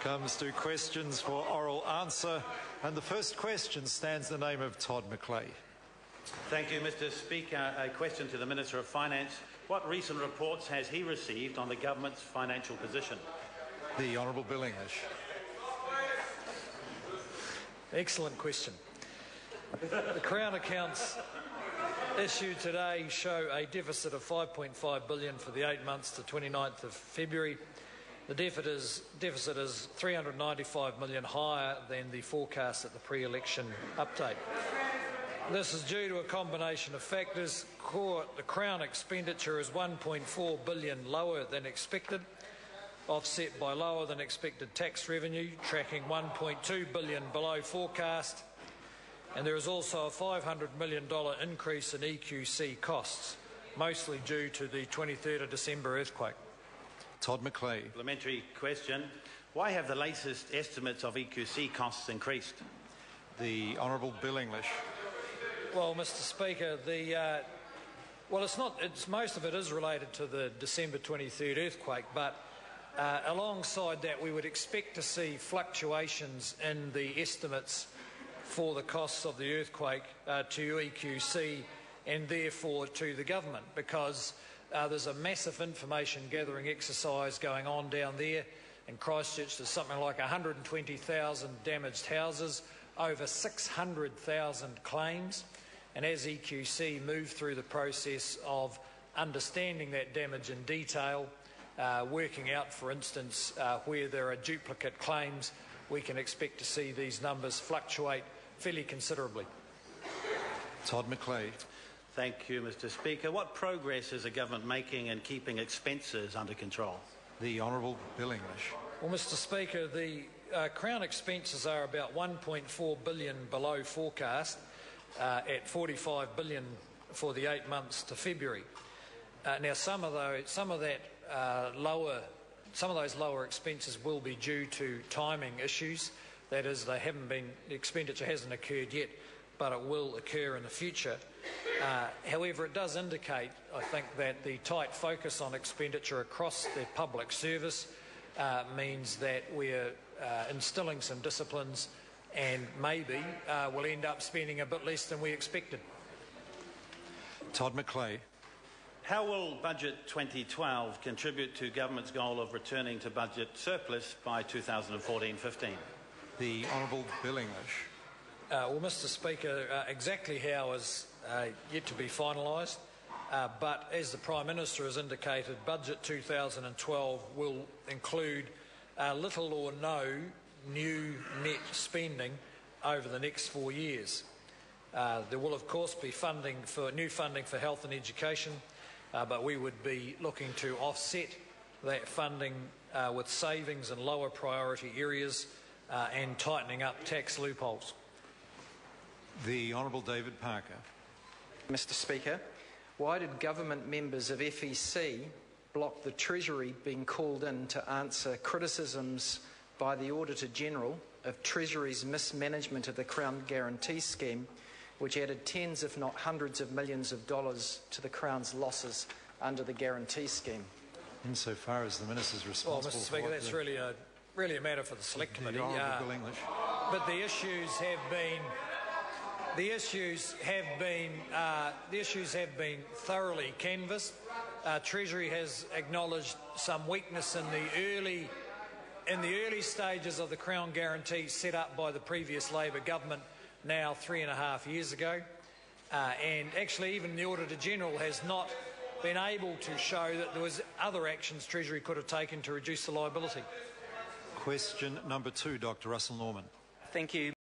Comes to questions for oral answer, and the first question stands in the name of Todd McClay. Thank you, Mr. Speaker. A question to the Minister of Finance. What recent reports has he received on the government's financial position? The Honourable Bill English. Excellent question. The Crown accounts issued today show a deficit of $5.5 billion for the 8 months to 29th of February. The deficit is $395 million higher than the forecast at the pre-election update. This is due to a combination of factors. The Crown expenditure is $1.4 billion lower than expected, offset by lower than expected tax revenue, tracking $1.2 billion below forecast, and there is also a $500 million increase in EQC costs, mostly due to the 23rd of December earthquake. Todd McClay. Parliamentary question. Why have the latest estimates of EQC costs increased? The Honourable Bill English. Well, Mr. Speaker, most of it is related to the December 23rd earthquake, but alongside that we would expect to see fluctuations in the estimates for the costs of the earthquake to EQC and therefore to the government, because there's a massive information gathering exercise going on down there. In Christchurch there's something like 120,000 damaged houses, over 600,000 claims, and as EQC move through the process of understanding that damage in detail, working out, for instance, where there are duplicate claims, we can expect to see these numbers fluctuate fairly considerably. Todd McClay. Thank you, Mr. Speaker. What progress is the government making in keeping expenses under control? The Honourable Bill English. Well, Mr. Speaker, the Crown expenses are about $1.4 billion below forecast at $45 billion for the 8 months to February. Now, some of those lower expenses will be due to timing issues. That is, the expenditure hasn't occurred yet, but it will occur in the future. However, it does indicate, I think, that the tight focus on expenditure across the public service means that we're instilling some disciplines and maybe we'll end up spending a bit less than we expected. Todd McClay. How will Budget 2012 contribute to government's goal of returning to budget surplus by 2014-15? The Honourable Bill English. Well, Mr. Speaker, exactly how is yet to be finalised, but as the Prime Minister has indicated, Budget 2012 will include little or no new net spending over the next 4 years. There will, of course, be new funding for health and education, but we would be looking to offset that funding with savings in lower priority areas and tightening up tax loopholes. The Honourable David Parker. Mr. Speaker, why did government members of FEC block the Treasury being called in to answer criticisms by the Auditor-General of Treasury's mismanagement of the Crown Guarantee Scheme, which added tens if not hundreds of millions of dollars to the Crown's losses under the Guarantee Scheme? Insofar as the Minister's responsible. Well, Mr. Speaker, that's really a matter for the Select Committee. Bill English. But the issues have been thoroughly canvassed. Treasury has acknowledged some weakness in the early stages of the Crown Guarantee set up by the previous Labor government now 3.5 years ago. And actually even the Auditor-General has not been able to show that there was other actions Treasury could have taken to reduce the liability. Question number 2, Dr. Russell Norman. Thank you.